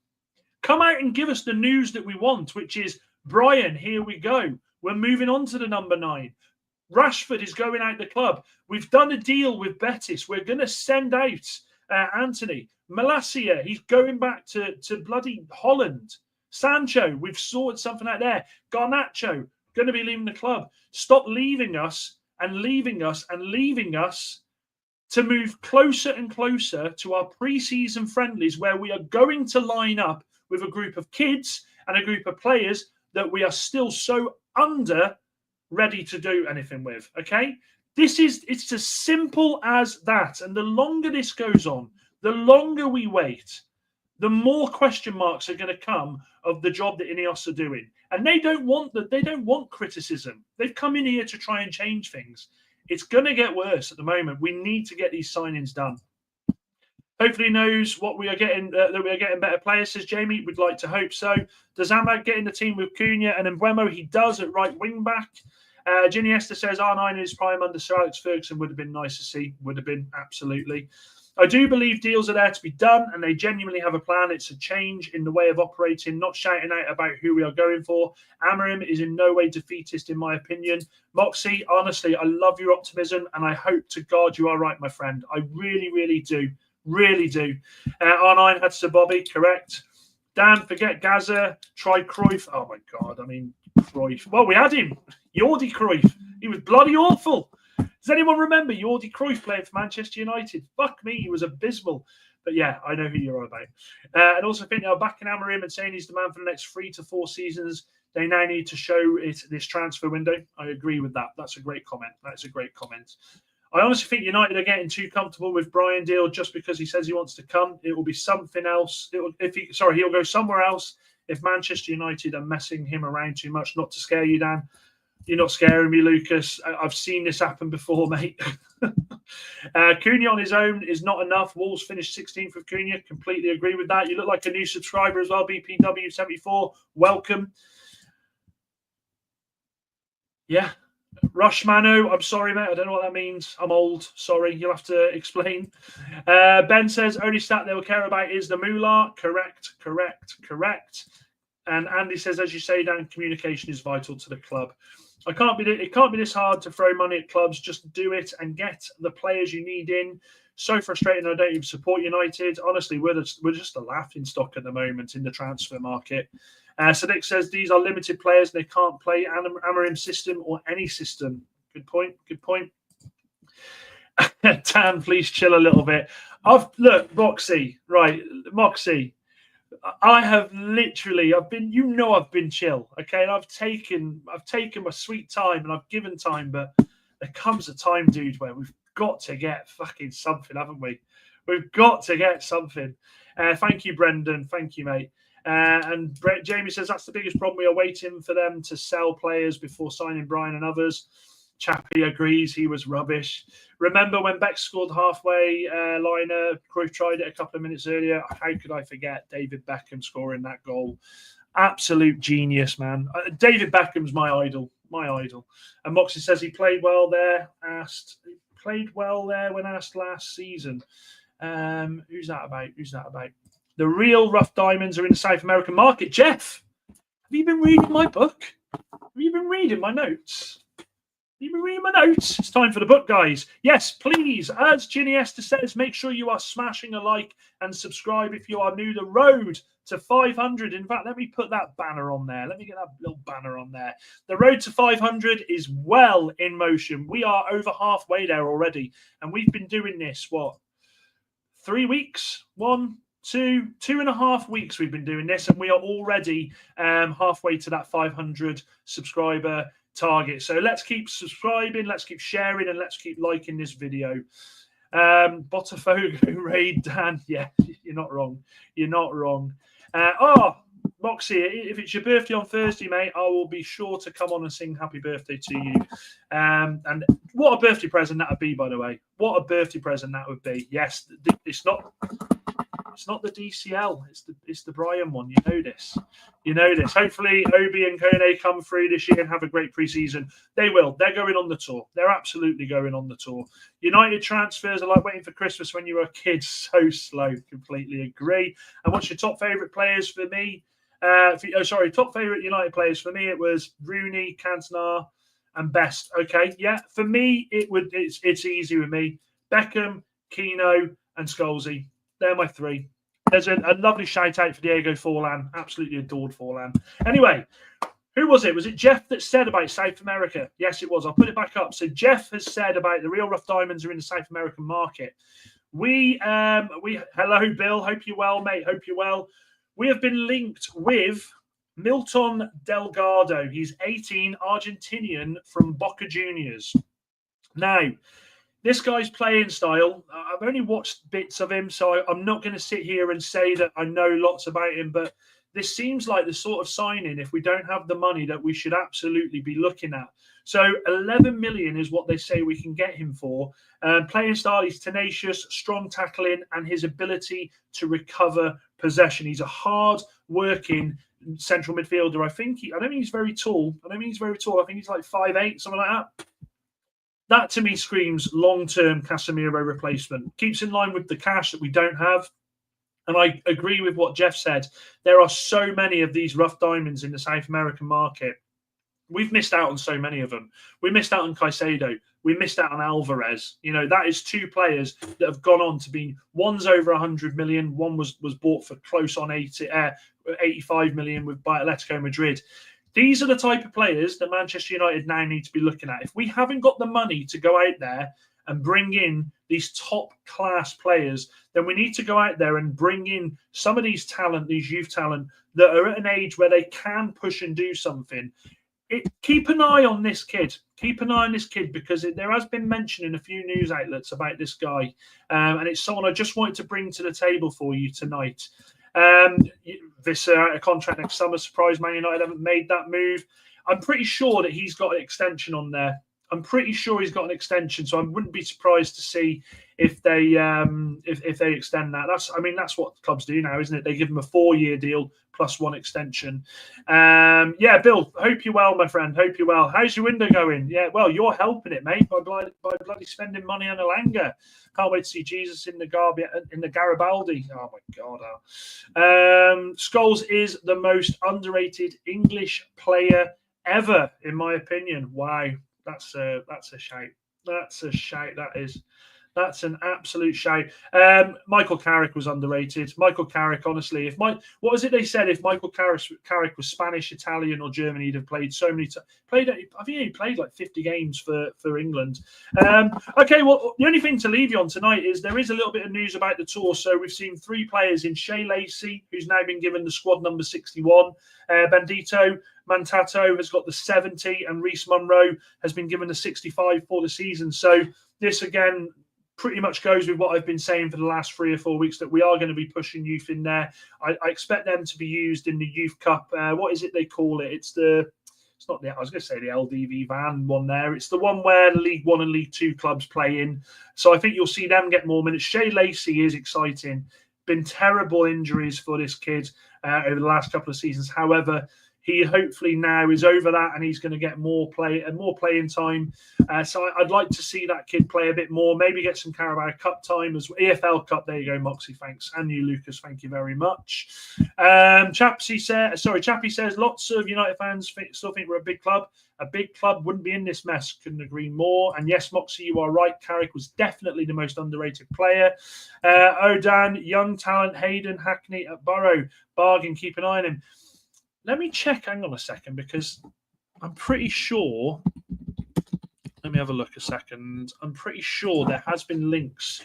Come out and give us the news that we want, which is, Brian, here we go. We're moving on to the number 9. Rashford is going out the club. We've done a deal with Betis. We're going to send out Anthony. Malacia, he's going back to bloody Holland. Sancho, we've sorted something out there. Garnacho, going to be leaving the club. Stop leaving us and leaving us and leaving us to move closer and closer to our pre-season friendlies, where we are going to line up with a group of kids and a group of players that we are still so under ready to do anything with, okay? It's as simple as that. And the longer this goes on, the longer we wait, the more question marks are going to come of the job that Ineos are doing. And they don't want criticism. They've come in here to try and change things. It's going to get worse at the moment. We need to get these signings done. Hopefully knows what we are getting, that we are getting better players, says Jamie. We'd like to hope so. Does Ahmad get in the team with Cunha and Mbeumo? He does at right wing back. Ginny Esther says R9 in his prime under Sir Alex Ferguson would have been nice to see. Would have been, absolutely. I do believe deals are there to be done and they genuinely have a plan. It's a change in the way of operating, not shouting out about who we are going for. Amorim is in no way defeatist, in my opinion. Moxie, honestly, I love your optimism and I hope to God you are right, my friend. I really, really do. Really do. R9 had Sir Bobby, correct. Dan, forget Gaza. Try Cruyff. Oh, my God. I mean, Cruyff. Well, we had him. Jordi Cruyff. He was bloody awful. Does anyone remember Jordi Cruyff playing for Manchester United? Fuck me, he was abysmal. But yeah, I know who you're on about. And also think they're backing Amorim and saying he's the man for the next 3 to 4 seasons. They now need to show it this transfer window. I agree with that. That's a great comment. That's a great comment. I honestly think United are getting too comfortable with Brian Deal just because he says he wants to come. It will be something else. He'll go somewhere else if Manchester United are messing him around too much. Not to scare you, Dan. You're not scaring me, Lucas. I've seen this happen before, mate. Cunha on his own is not enough. Wolves finished 16th with Cunha. Completely agree with that. You look like a new subscriber as well, BPW74. Welcome. Yeah. Rush Manu, I'm sorry, mate. I don't know what that means. I'm old. Sorry. You'll have to explain. Ben says, only stat they will care about is the moolah. Correct. And Andy says, as you say, Dan, communication is vital to the club. It can't be this hard to throw money at clubs. Just do it and get the players you need in. So frustrating. I don't even support United. Honestly, we're just a laughing stock at the moment in the transfer market. Sadiq says these are limited players. They can't play Amorim's system or any system. Good point. Dan, please chill a little bit. Look, Moxie, right? Moxie. I've been chill, okay, and I've taken my sweet time and I've given time, but there comes a time, dude, where we've got to get fucking something, haven't we? We've got to get something. Thank you, Brendan. Thank you, mate. And Jamie says that's the biggest problem. We are waiting for them to sell players before signing Brian and others. Chappie agrees he was rubbish. Remember when Beck scored halfway liner? Cruyff tried it a couple of minutes earlier. How could I forget David Beckham scoring that goal? Absolute genius, man. David Beckham's my idol. And Moxie says he played well there. When asked last season. Who's that about? The real rough diamonds are in the South American market. Jeff, have you been reading my book? Have you been reading my notes? It's time for the book, guys. Yes, please. As Ginny Esther says, make sure you are smashing a like and subscribe if you are new. The road to 500. In fact, let me put that banner on there. Let me get that little banner on there. The road to 500 is well in motion. We are over halfway there already. And we've been doing this, 3 weeks? 2.5 weeks we've been doing this. And we are already halfway to that 500 subscriber target. So let's keep subscribing, let's keep sharing, and let's keep liking this video. Botafogo raid, Dan. Yeah, you're not wrong. Moxie, if it's your birthday on Thursday, mate, I will be sure to come on and sing happy birthday to you. And what a birthday present that would be, by the way. What a birthday present that would be. Yes, it's not the DCL. It's the Brian one. You know this. Hopefully, Obi and Kone come through this year and have a great preseason. They will. They're going on the tour. They're absolutely going on the tour. United transfers are like waiting for Christmas when you were a kid. So slow. Completely agree. And what's your top favourite players for me? Top favourite United players for me. It was Rooney, Cantona, and Best. Okay, yeah. For me, it's easy with me. Beckham, Keno, and Scholesy. They're my three. There's a lovely shout out for Diego Forlan. Absolutely adored Forlan. Anyway, who was it? Was it Jeff that said about South America? Yes, it was. I'll put it back up. So Jeff has said about the real rough diamonds are in the South American market. Hello, Bill. Hope you're well, mate. Hope you're well. We have been linked with Milton Delgado. He's 18, Argentinian from Boca Juniors. Now, this guy's playing style, I've only watched bits of him, so I'm not going to sit here and say that I know lots about him, but this seems like the sort of signing, if we don't have the money, that we should absolutely be looking at. So 11 million is what they say we can get him for. Playing style, he's tenacious, strong tackling, and his ability to recover possession. He's a hard-working central midfielder. I don't think he's very tall. I think he's like 5'8", something like that. That, to me, screams long-term Casemiro replacement. Keeps in line with the cash that we don't have. And I agree with what Jeff said. There are so many of these rough diamonds in the South American market. We've missed out on so many of them. We missed out on Caicedo. We missed out on Alvarez. That is two players that have gone on to be, one's over 100 million. One was bought for close on 85 million by Atletico Madrid. These are the type of players that Manchester United now need to be looking at. If we haven't got the money to go out there and bring in these top-class players, then we need to go out there and bring in some of these youth talent that are at an age where they can push and do something. Keep an eye on this kid. Because there has been mention in a few news outlets about this guy. And it's someone I just wanted to bring to the table for you tonight. Visser out of contract next summer. Surprised Man United haven't made that move. I'm pretty sure that he's got an extension on there. I'm pretty sure he's got an extension, so I wouldn't be surprised to see if they extend that. That's what clubs do now, isn't it? They give him a 4-year deal plus 1 extension. Yeah, Bill, hope you're well, my friend. Hope you're well. How's your window going? Yeah, well, you're helping it, mate, by bloody spending money on Elanga. Can't wait to see Jesus in the Garibaldi. Oh my God! Scholes is the most underrated English player ever, in my opinion. Wow, that's a shout. That's a shout. That's an absolute shout. Michael Carrick was underrated. Michael Carrick, honestly, what was it they said? If Michael Carrick was Spanish, Italian, or German, he'd have played so many. I think he played like 50 games for England. Okay, well, the only thing to leave you on tonight is there is a little bit of news about the tour. So we've seen 3 players in Shea Lacey, who's now been given the squad number 61. Bandito Mantato has got the 70, and Reece Munro has been given the 65 for the season. So this again pretty much goes with what I've been saying for the last 3 or 4 weeks, that we are going to be pushing youth in there. I expect them to be used in the Youth Cup. What is it they call it? It's not the, I was going to say the LDV van one there. It's the one where League 1 and League 2 clubs play in. So I think you'll see them get more minutes. Shea Lacey is exciting. Been terrible injuries for this kid over the last couple of seasons. However, he hopefully now is over that, and he's going to get more playing time. So I'd like to see that kid play a bit more, maybe get some Carabao Cup time as well. EFL Cup. There you go, Moxie. Thanks. And you, Lucas. Thank you very much. Chappie says lots of United fans still think we're a big club. A big club wouldn't be in this mess. Couldn't agree more. And yes, Moxie, you are right. Carrick was definitely the most underrated player. Odan, young talent, Hayden, Hackney at Borough. Bargain, keep an eye on him. Let me check. Hang on a second, because I'm pretty sure. Let me have a look a second. I'm pretty sure there has been links,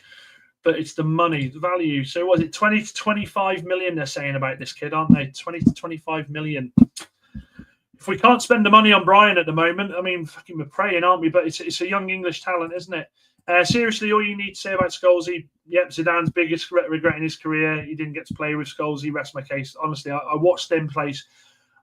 but it's the money, the value. So was it 20 to 25 million they're saying about this kid, aren't they? 20 to 25 million. If we can't spend the money on Brian at the moment, I mean, fucking we're praying, aren't we? But it's a young English talent, isn't it? Seriously, all you need to say about Scholesy, yep, Zidane's biggest regret in his career. He didn't get to play with Scholesy. Rest my case. Honestly, I watched him play.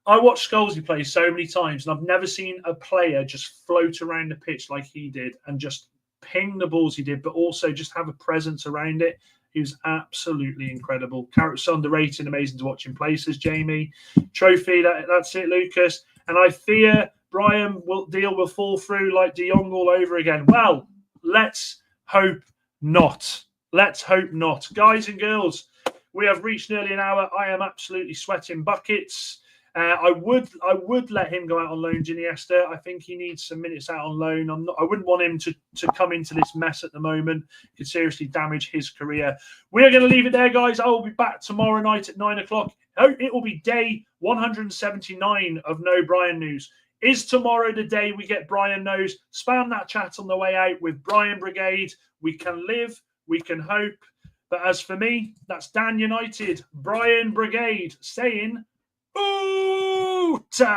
I watched Scholesy play so many times, and I've never seen a player just float around the pitch like he did and just ping the balls he did, but also just have a presence around it. He was absolutely incredible. Carrick's underrated, amazing to watch in places. Jamie, trophy, that's it, Lucas. And I fear Brian will fall through like De Jong all over again. Well, let's hope not. Let's hope not. Guys and girls, we have reached nearly an hour. I am absolutely sweating buckets. I would let him go out on loan, Iniesta. I think he needs some minutes out on loan. I wouldn't want him to come into this mess at the moment. It could seriously damage his career. We are going to leave it there, guys. I will be back tomorrow night at 9 o'clock. It will be day 179 of No Brian News. Is tomorrow the day we get Brian Knows? Spam that chat on the way out with Brian Brigade. We can live, we can hope. But as for me, that's Dan United, Brian Brigade saying, ooh, ta.